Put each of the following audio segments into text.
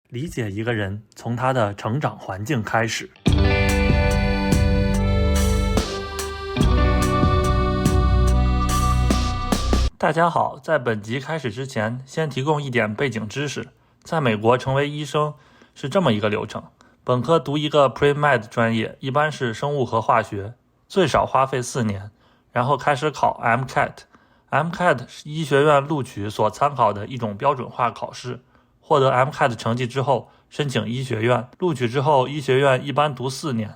理解一个人从他的成长环境开始。大家好，在本集开始之前，先提供一点背景知识。在美国成为医生是这么一个流程，本科读一个 Pre-Med 专业，一般是生物和化学，最少花费4年，然后开始考 MCAT。MCAT 是医学院录取所参考的一种标准化考试。获得 MCAT 成绩之后，申请医学院，录取之后，医学院一般读4年，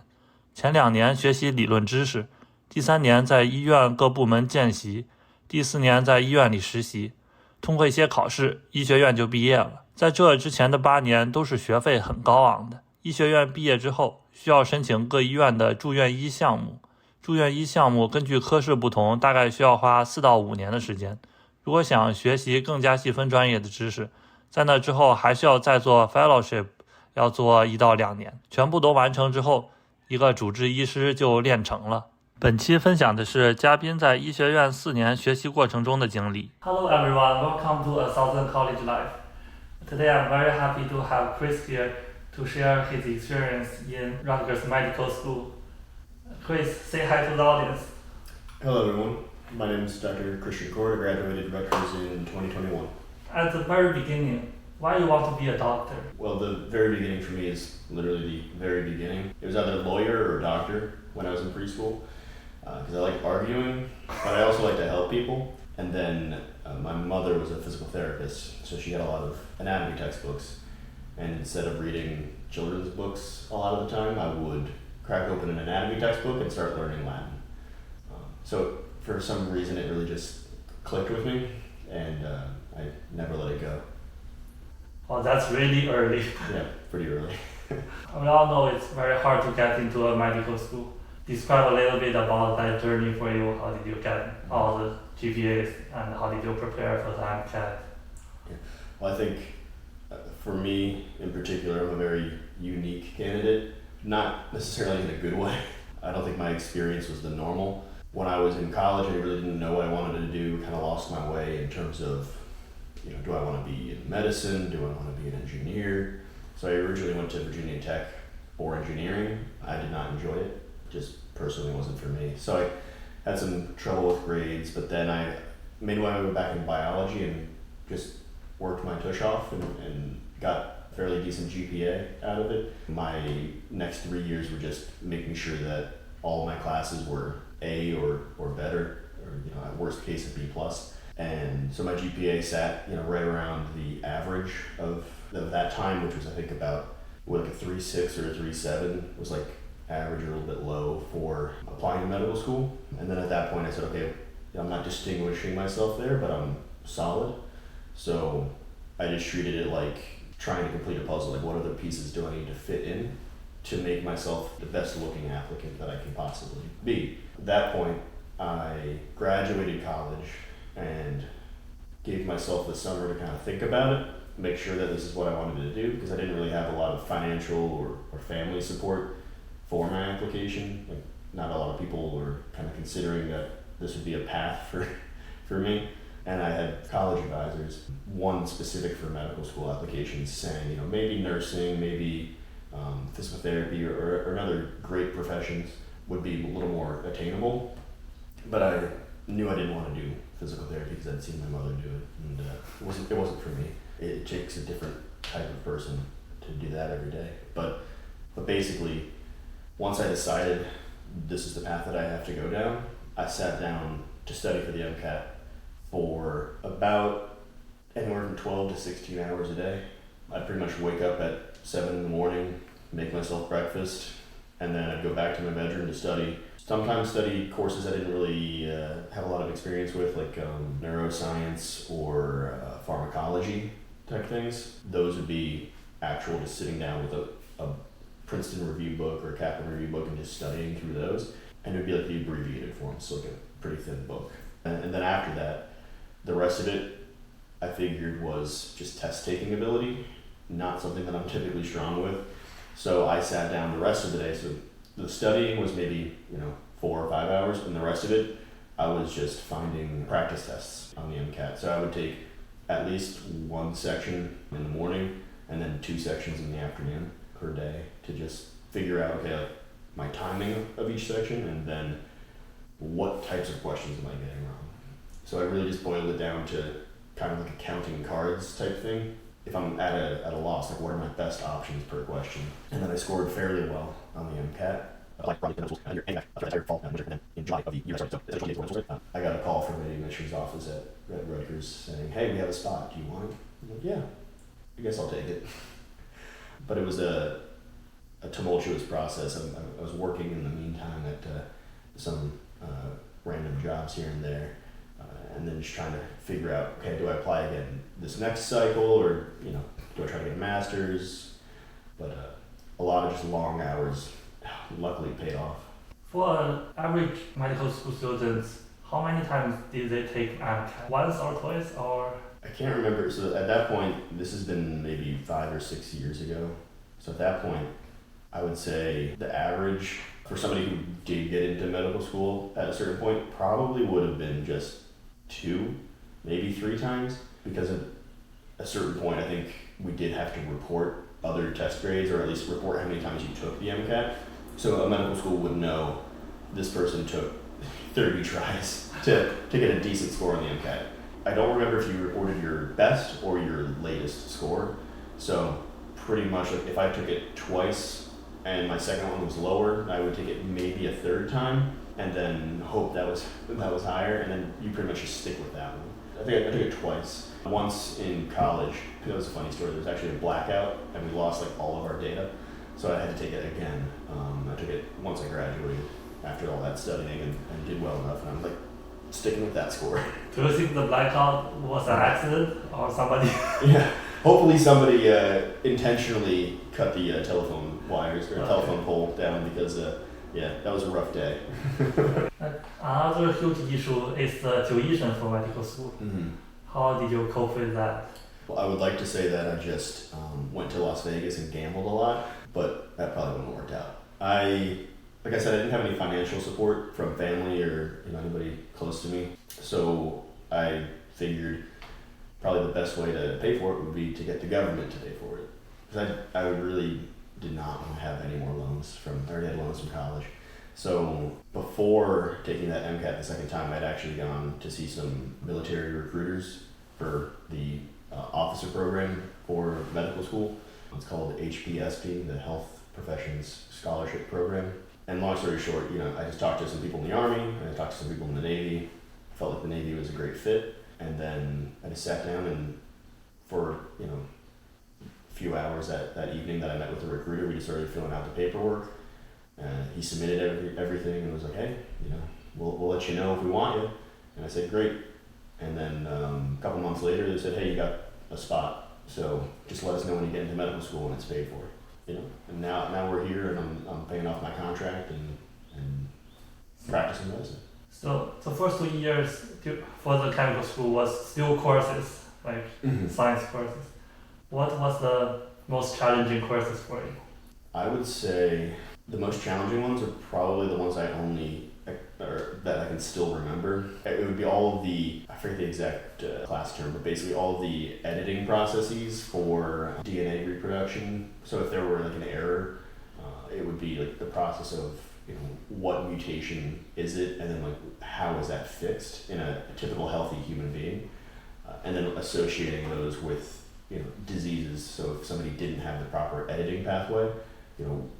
前2年学习理论知识，第3年在医院各部门见习，第4年在医院里实习，通过一些考试，医学院就毕业了。在这之前的8年都是学费很高昂的。医学院毕业之后，需要申请各医院的住院医项目。住院医项目根据科室不同，大概需要花4到5年的时间。如果想学习更加细分专业的知识，在那之后还需要再做 fellowship， 要做1到2年。全部都完成之后，一个主治医师就练成了。本期分享的是嘉宾在医学院4年学习过程中的经历。Hello everyone, welcome to a Southern College Life. Today I'm very happy to have Chris here to share his experience in Rutgers Medical School. Chris, say hi to the audience. Hello everyone, my name is Dr. Christian Core. I graduated Rutgers in 2021. At the very beginning, why you want to be a doctor? Well, the very beginning for me is literally the very beginning. It was either lawyer or doctor when I was in preschool, because I like arguing, but I also like to help people. And then my mother was a physical therapist, so she had a lot of anatomy textbooks. And instead of reading children's books a lot of the time, I would crack open an anatomy textbook and start learning Latin. So for some reason, it really just clicked with me, and I never let it go. Well, that's really early. Yeah, pretty early. We all know it's very hard to get into a medical school. Describe a little bit about that journey for you. How did you get all the GPAs and how did you prepare for the MCAT? Yeah. Well, I think for me in particular, I'm a very unique candidate, not necessarily in a good way. I don't think my experience was the normal. When I was in college, I really didn't know what I wanted to do, kind of lost my way in terms of, do I want to be in medicine? Do I want to be an engineer? So I originally went to Virginia Tech for engineering. I did not enjoy it. Just personally wasn't for me. So I had some trouble with grades, but then I made my way back in biology and just worked my tush off and got a fairly decent GPA out of it. My next 3 years were just making sure that all my classes were A or better, or at worst case a B+. And so my GPA sat right around the average of that time, which was I think about like a 3.6 or a 3.7 was like average or a little bit low for applying to medical school. And then at that point I said, okay, I'm not distinguishing myself there, but I'm solid. So I just treated it like trying to complete a puzzle. Like, what other pieces do I need to fit in to make myself the best looking applicant that I can possibly be? At that point, I graduated college and gave myself the summer to kind of think about it, make sure that this is what I wanted to do, because I didn't really have a lot of financial or family support for my application. Like, not a lot of people were kind of considering that this would be a path for me. And I had college advisors, one specific for medical school applications, saying, maybe nursing, maybe physical therapy or another great professions would be a little more attainable. But I knew I didn't want to do physical therapy because I'd seen my mother do it, and it wasn't for me. It takes a different type of person to do that every day. But basically, once I decided this is the path that I have to go down, I sat down to study for the MCAT for about anywhere from 12 to 16 hours a day. I'd pretty much wake up at 7 in the morning, make myself breakfast, and then I'd go back to my bedroom to study. Sometimes study courses I didn't really have a lot of experience with, like neuroscience or pharmacology type things. Those would be actual just sitting down with a Princeton review book or a Kaplan review book and just studying through those. And it would be like the abbreviated form, so like a pretty thin book. And then after that, the rest of it I figured was just test taking ability, not something that I'm typically strong with. So I sat down the rest of the day. So the studying was maybe 4 or 5 hours, and the rest of it I was just finding practice tests on the MCAT. So I would take at least one section in the morning and then 2 sections in the afternoon per day to just figure out, okay, like my timing of each section, and then what types of questions am I getting wrong. So I really just boiled it down to kind of like a counting cards type thing. If I'm at a loss, like what are my best options per question? And then I scored fairly well on the MCAT. In July of the year, I got a call from the admissions office at Rutgers saying, hey, we have a spot, do you want it? I'm like, yeah, I guess I'll take it. But it was a tumultuous process. I was working in the meantime at some random jobs here and there, and then just trying to figure out, okay, do I apply again this next cycle, or do I try to get a master's? But a lot of just long hours luckily paid off. For average medical school students, how many times did they take MCAT? Once or twice, or? I can't remember. So at that point, this has been maybe 5 or 6 years ago. So at that point, I would say the average for somebody who did get into medical school at a certain point probably would have been just 2, maybe 3 times, because at a certain point, I think we did have to report other test grades, or at least report how many times you took the MCAT. So a medical school would know this person took 30 tries to get a decent score on the MCAT. I don't remember if you reported your best or your latest score. So pretty much if I took it twice and my second one was lower, I would take it maybe a 3rd time and then hope that was higher, and then you pretty much just stick with that one. I think I took it twice. Once in college, that was a funny story. There was actually a blackout and we lost like all of our data. So I had to take it again. I took it once I graduated after all that studying and did well enough, and I'm like sticking with that score. Do you think the blackout was an accident or somebody? Yeah, hopefully somebody intentionally cut the telephone wires or telephone pole down, because that was a rough day. Another huge issue is the tuition for medical school. Mm-hmm. How did you cope with that? Well, I would like to say that I just went to Las Vegas and gambled a lot, but that probably wouldn't have worked out. Like I said, I didn't have any financial support from family or anybody close to me, so I figured probably the best way to pay for it would be to get the government to pay for it. Because I really did not want to have any more loans I already had loans from college. So before taking that MCAT the second time, I'd actually gone to see some military recruiters for the officer program for medical school. It's called HPSP, the Health Professions Scholarship Program. And long story short, I just talked to some people in the Army, and I talked to some people in the Navy. I felt like the Navy was a great fit. And then I just sat down, and for a few hours that evening that I met with the recruiter, we just started filling out the paperwork. He submitted everything and was like, hey, we'll let you know if we want you. And I said, great. And then a couple months later, they said, hey, you got a spot. So just let us know when you get into medical school and it's paid for. And now we're here, and I'm paying off my contract and practicing medicine. So the first 2 years for the chemical school was still courses, like science courses. What was the most challenging courses for you? I would say the most challenging ones are probably the ones that I can still remember. It would be all of the, I forget the exact class term, but basically all of the editing processes for DNA reproduction. So if there were like an error, it would be like the process of what mutation is it, and then like how is that fixed in a typical healthy human being, and then associating those with diseases. So if somebody didn't have the proper editing pathway,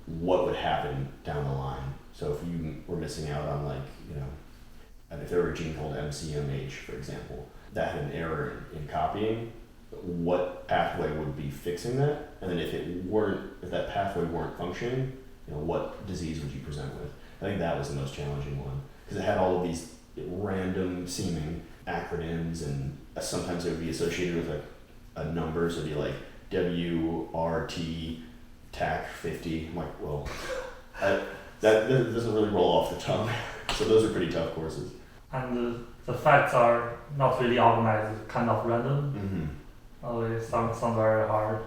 what would happen down the line. So if you were missing out on if there were a gene called MCMH, for example, that had an error in copying, what pathway would be fixing that? And then if that pathway weren't functioning, what disease would you present with? I think that was the most challenging one, because it had all of these random seeming acronyms, and sometimes it would be associated with like a number, so it'd be like WRT TAC 50. I'm like, well, that doesn't really roll off the tongue. So those are pretty tough courses. And the facts are not really organized, kind of random. Mm-hmm. Oh, it sounds very hard.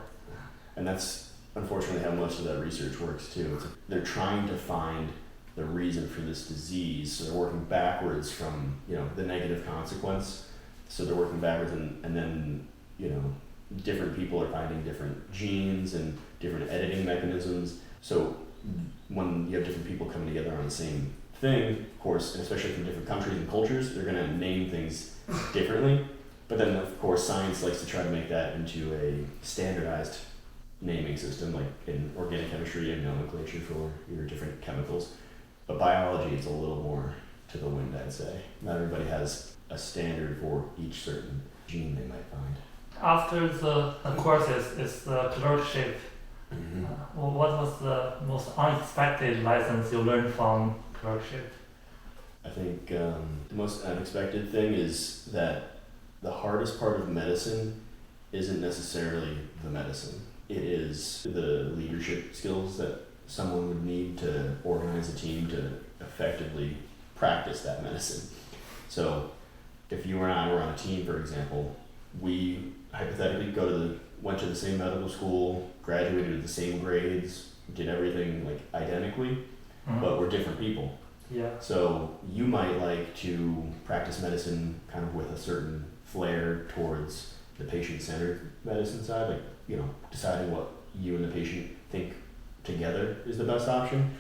And that's unfortunately how most of that research works too. They're trying to find the reason for this disease, so they're working backwards from the negative consequence. So they're working backwards, and then different people are finding different genes and different editing mechanisms. So when you have different people coming together on the same thing, of course, and especially from different countries and cultures, they're going to name things differently. But then, of course, science likes to try to make that into a standardized naming system, like in organic chemistry and nomenclature for your different chemicals. But biology is a little more to the wind, I'd say. Not everybody has a standard for each certain gene they might find. After the courses is the clerkship. Mm-hmm. What was the most unexpected lessons you learned from clerkship? I think the most unexpected thing is that the hardest part of medicine isn't necessarily the medicine. It is the leadership skills that someone would need to organize a team to effectively practice that medicine. So if you and I were on a team, for example, we hypothetically went to the same medical school, graduated with the same grades, did everything like identically, but we're different people. Yeah. So you might like to practice medicine kind of with a certain flair towards the patient-centered medicine side, like, you know, deciding what you and the patient think together is the best option.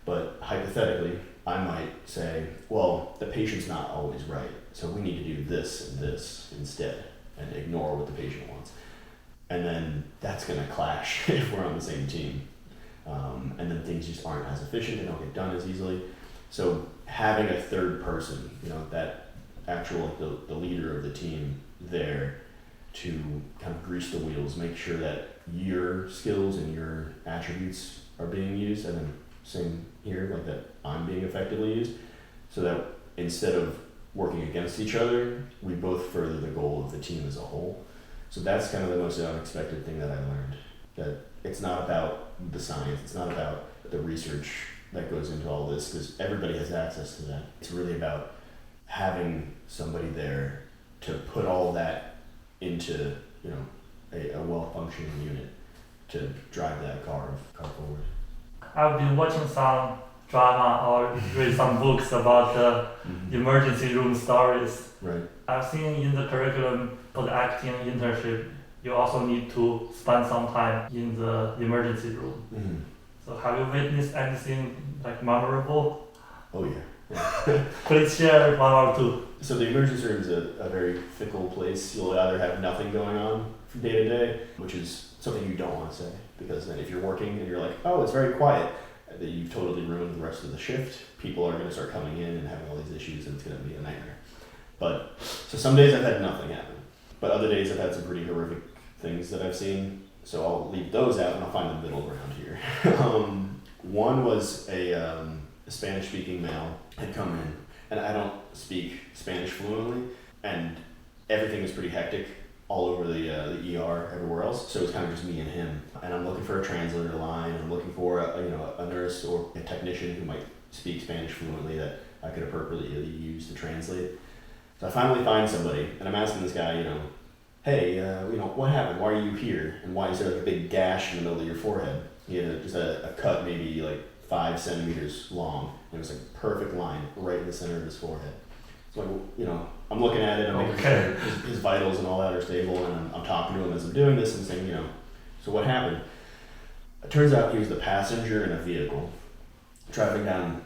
But hypothetically, I might say, well, the patient's not always right, so we need to do this and this instead, and ignore what the patient wants. And then that's going to clash if we're on the same team. And then things just aren't as efficient, they don't get done as easily. So having a third person, you know, that actual, the leader of the team there to kind of grease the wheels, make sure that your skills and your attributes are being used, and then same here, like that I'm being effectively used, so that instead of working against each other, we both further the goal of the team as a whole. So that's kind of the most unexpected thing that I learned, that it's not about the science, it's not about the research that goes into all this, because everybody has access to that. It's really about having somebody there to put all that into, you know, a well-functioning unit to drive that car forward. I've been watching some drama or read some books about the emergency room stories. Right. I've seen in the curriculum for the acting internship, you also need to spend some time in the emergency room. Mm-hmm. So have you witnessed anything like memorable? Oh yeah. Please share one or two. So the emergency room is a very fickle place. You'll either have nothing going on from day to day, which is something you don't want to say, because then if you're working and you're like, oh, it's very quiet, that you've totally ruined the rest of the shift. People are going to start coming in and having all these issues, and it's going to be a nightmare. But so some days I've had nothing happen, but other days I've had some pretty horrific things that I've seen. So I'll leave those out and I'll find the middle ground here. One was a Spanish-speaking male had come in, and I don't speak Spanish fluently, and everything was pretty hectic all over the ER, everywhere else. So it was kind of just me and him. And I'm looking for a translator line. I'm looking for a nurse or a technician who might speak Spanish fluently that I could appropriately use to translate. So I finally find somebody, and I'm asking this guy, hey, what happened? Why are you here? And why is there like a big gash in the middle of your forehead? He had just a cut maybe like 5 centimeters long. And it was like a perfect line right in the center of his forehead. So I'm looking at it, I'm making sure his vitals and all that are stable, and I'm talking to him as I'm doing this and saying, so what happened? It turns out he was the passenger in a vehicle traveling down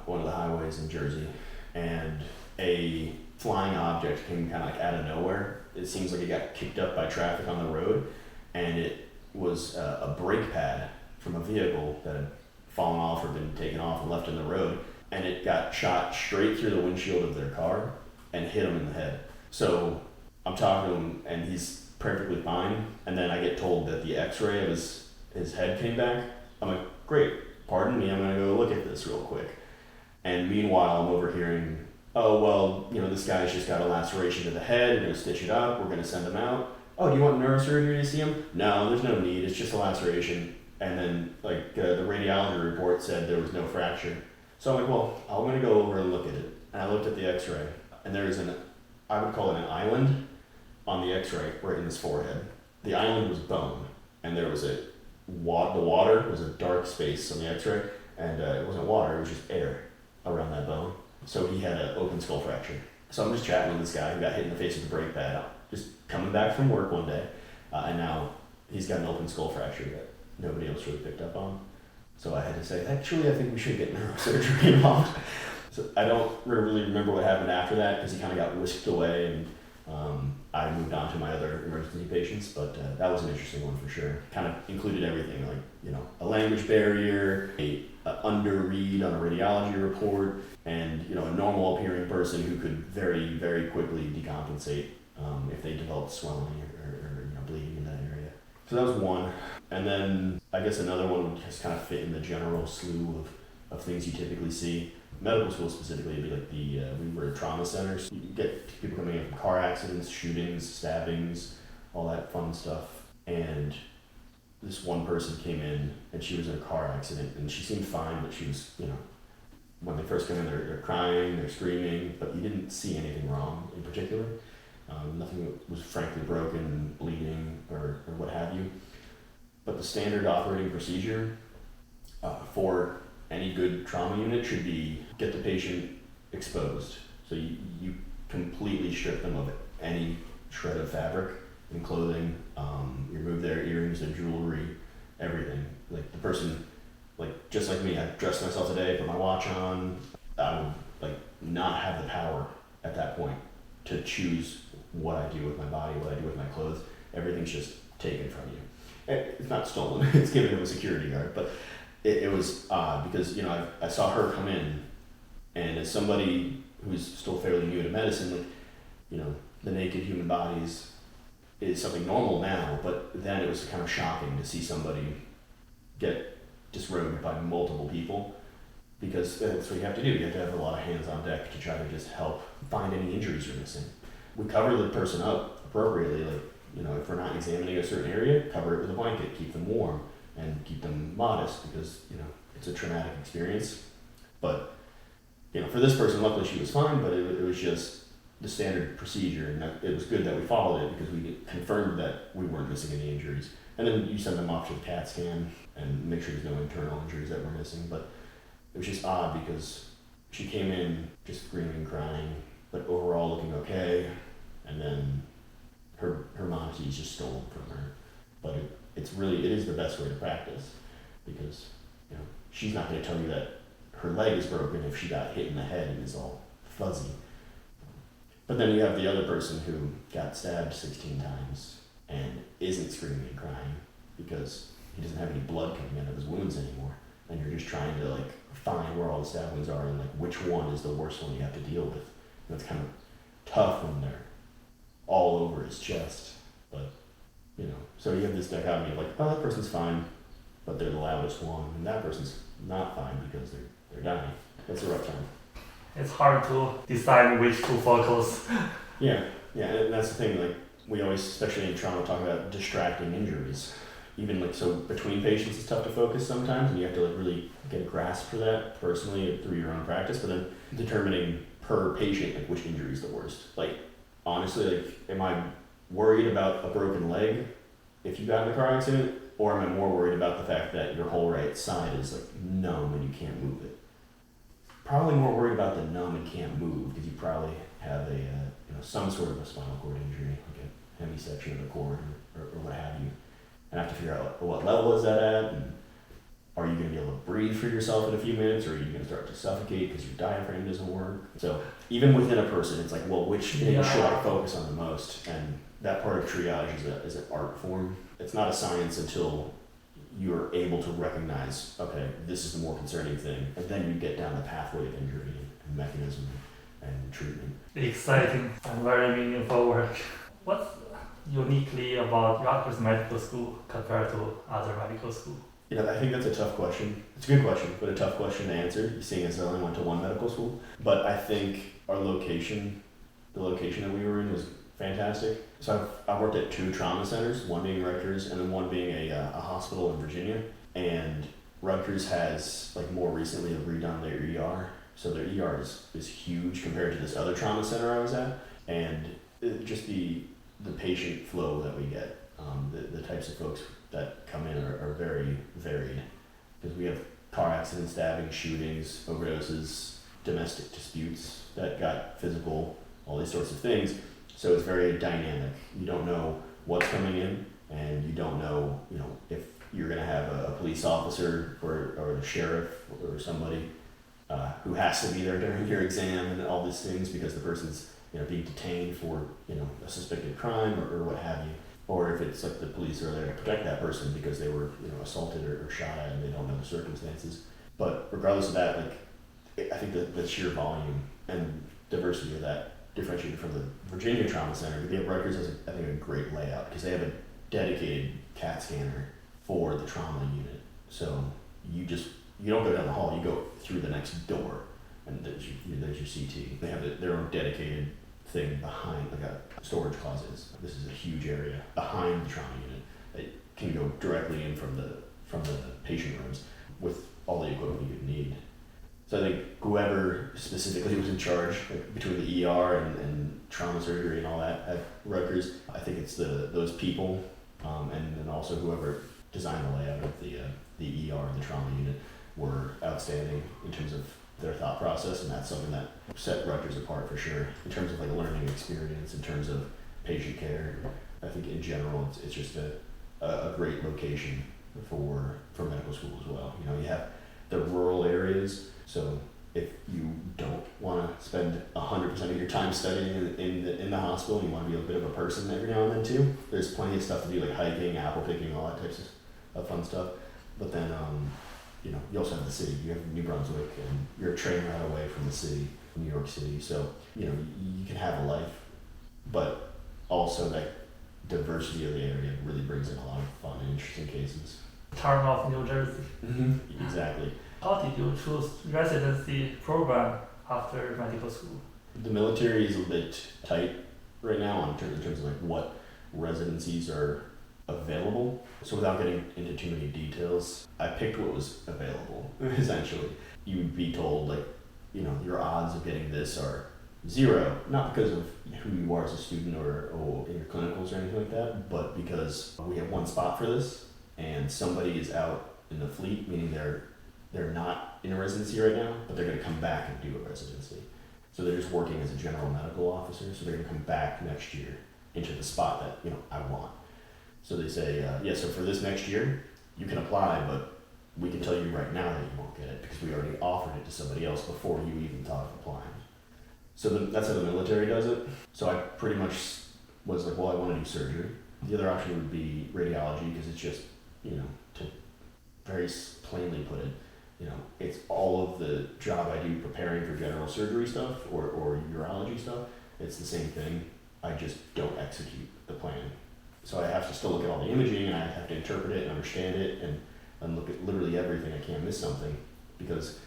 one of the highways in Jersey, and a flying object came kind of like out of nowhere. It seems like it got kicked up by traffic on the road, and it was a brake pad from a vehicle that had fallen off or been taken off and left in the road, and it got shot straight through the windshield of their car and hit him in the head. So I'm talking to him, and he's perfectly fine, and then I get told that the x-ray of his head came back. I'm like, great, pardon me, I'm gonna go look at this real quick. And meanwhile, I'm overhearing, oh, well, this guy's just got a laceration to the head, we're gonna stitch it up, we're gonna send him out. Oh, do you want neurosurgery to see him? No, there's no need, it's just a laceration. And then, the radiology report said there was no fracture. So I'm like, well, I'm gonna go over and look at it. And I looked at the x-ray, and there's I would call it an island on the x-ray right in his forehead. The island was bone, and there was the water was a dark space on the x-ray, and it wasn't water, it was just air around that bone. So he had an open skull fracture. So I'm just chatting with this guy who got hit in the face with a brake pad, just coming back from work one day, and now he's got an open skull fracture that nobody else really picked up on. So I had to say, actually, I think we should get neurosurgery involved. So I don't really remember what happened after that because he kind of got whisked away, and I moved on to my other emergency patients. But that was an interesting one for sure. Kind of included everything, like a language barrier, a under-read on a radiology report, and a normal appearing person who could very, very quickly decompensate if they developed swelling or bleeding in that area. So that was one. And then I guess another one would just kind of fit in the general slew of things you typically see. Medical school specifically would be like we were trauma centers. You get people coming in from car accidents, shootings, stabbings, all that fun stuff. And this one person came in and she was in a car accident and she seemed fine, but she was, when they first come in, they're crying, they're screaming, but you didn't see anything wrong in particular. Nothing was frankly broken, bleeding, or what have you. But the standard operating procedure for any good trauma unit should be get the patient exposed. So you completely strip them of any shred of fabric and clothing, you remove their earrings, their jewelry, everything. Like the person, just like me, I dressed myself today, put my watch on, I would not have the power at that point to choose what I do with my body, what I do with my clothes. Everything's just taken from you. It's not stolen, it's given to a security guard, but it was odd because, I saw her come in, and as somebody who's still fairly new to medicine, the naked human bodies is something normal now, but then it was kind of shocking to see somebody get disrobed by multiple people, because that's what you have to do. You have to have a lot of hands on deck to try to just help find any injuries you're missing. We cover the person up appropriately, if we're not examining a certain area, cover it with a blanket, keep them warm, and keep them modest because, it's a traumatic experience. But, for this person, luckily she was fine, but it was just the standard procedure, and it was good that we followed it because we confirmed that we weren't missing any injuries. And then you send them off to the CAT scan and make sure there's no internal injuries that we're missing. But it was just odd because she came in just screaming, crying, but overall looking okay, and then her modesty is just stolen from her. But it is the best way to practice because she's not going to tell you that her leg is broken if she got hit in the head and is all fuzzy. But then you have the other person who got stabbed 16 times and isn't screaming and crying because he doesn't have any blood coming out of his wounds anymore, and you're just trying to find where all the stab wounds are and which one is the worst one you have to deal with. And it's kind of tough when they're all over his chest, but so you have this dichotomy of that person's fine, but they're the loudest one, and that person's not fine because they're dying. That's a rough time. It's hard to decide which to focus. Yeah, and that's the thing. We always, especially in trauma, talk about distracting injuries. Even so, between patients, it's tough to focus sometimes, and you have to really get a grasp for that personally through your own practice. But then determining per patient which injury is the worst. Honestly, am I worried about a broken leg if you got in a car accident, or am I more worried about the fact that your whole right side is numb and you can't move it? Probably more worried about the numb and can't move because you probably have some sort of a spinal cord injury, like a hemisection of the cord or what have you. And I have to figure out what level is that at, and are you going to be able to breathe for yourself in a few minutes, or are you going to start to suffocate because your diaphragm doesn't work? So even within a person, it's which thing should I focus on the most? And that part of triage is an art form. It's not a science until you're able to recognize, okay, this is the more concerning thing, and then you get down the pathway of injury and mechanism and treatment. Exciting and very meaningful work. What's uniquely about Rutgers Medical School compared to other medical schools? I think that's a tough question. It's a good question, but a tough question to answer, seeing as I only went to one medical school. But I think our location, the location that we were in was fantastic. So I've worked at 2 trauma centers, one being Rutgers and then one being a hospital in Virginia. And Rutgers has, more recently, redone their ER. So their ER is huge compared to this other trauma center I was at. And just the patient flow that we get, the types of folks that come in are very varied. Because we have car accidents, stabbing, shootings, overdoses, domestic disputes that got physical, all these sorts of things. So it's very dynamic. You don't know what's coming in and you don't know, if you're going to have a police officer or the sheriff or somebody who has to be there during your exam and all these things because the person's being detained for a suspected crime or what have you, or if it's like the police are there to protect that person because they were assaulted or shot at and they don't know the circumstances. But regardless of that, I think that the sheer volume and diversity of that differentiated from the Virginia Trauma Center. Rutgers has I think a great layout because they have a dedicated CAT scanner for the trauma unit. So you don't go down the hall, you go through the next door and there's your CT. They have their own dedicated thing behind, like a storage closets. This is a huge area behind the trauma unit that can go directly in from the patient rooms with all the equipment you would need. So I think whoever specifically was in charge, between the ER and trauma surgery and all that at Rutgers, I think it's those people, and then also whoever designed the layout of the ER and the trauma unit were outstanding in terms of their thought process, and that's something that set Rutgers apart for sure in terms of learning experience, in terms of patient care. I think in general it's just a great location for medical school as well. You have the rural areas, so if you don't want to spend 100% of your time studying in the hospital and you want to be a bit of a person every now and then too, there's plenty of stuff to do, like hiking, apple picking, all that types of fun stuff. But then you also have the city. You have New Brunswick, and you're a train ride away from the city, New York City. So you can have a life, but also that diversity of the area really brings in a lot of fun and interesting cases. Town of New Jersey. Mm-hmm. Exactly. How did you choose residency program after medical school? The military is a bit tight right now in terms of what residencies are available. So without getting into too many details, I picked what was available. Essentially, you would be told your odds of getting this are 0, not because of who you are as a student or in your clinicals or anything like that, but because we have one spot for this and somebody is out in the fleet, meaning they're not in a residency right now, but they're going to come back and do a residency. So they're just working as a general medical officer, so they're going to come back next year into the spot that I want. So they say, so for this next year, you can apply, but we can tell you right now that you won't get it because we already offered it to somebody else before you even thought of applying. So that's how the military does it. So I pretty much was like, well, I want to do surgery. The other option would be radiology because it's just, to very plainly put it, it's all of the job I do preparing for general surgery stuff or urology stuff. It's the same thing. I just don't execute the plan. So I have to still look at all the imaging and I have to interpret it and understand it and look at literally everything. I can't miss something because,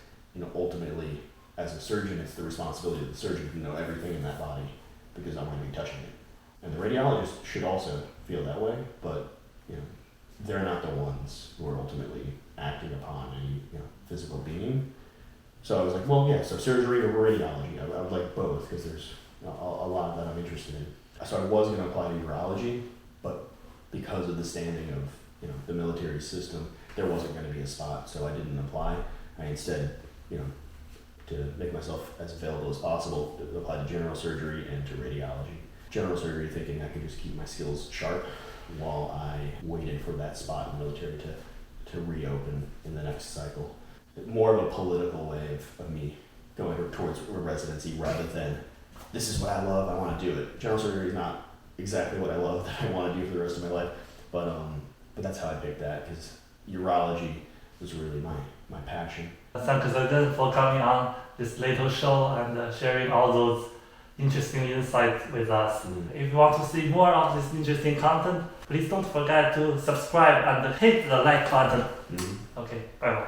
ultimately as a surgeon, it's the responsibility of the surgeon to know everything in that body because I'm going to be touching it. And the radiologist should also feel that way, but, they're not the ones who are ultimately acting upon any, physical being. So I was like, well, yeah, so surgery or radiology. I would like both because there's a lot that I'm interested in. So I was going to apply to urology, but because of the standing of the military system, there wasn't going to be a spot, so I didn't apply. I instead, to make myself as available as possible, applied to general surgery and to radiology. General surgery, thinking I could just keep my skills sharp while I waited for that spot in the military to reopen in the next cycle. More of a political way of me going towards a residency rather than this is what I love, I want to do it. General surgery is not exactly what I love that I want to do for the rest of my life, but that's how I picked that because urology was really my passion. Thanks again for coming on this little show and sharing all those interesting insights with us. If you want to see more of this interesting content, please don't forget to subscribe and hit the like button. Okay, bye bye.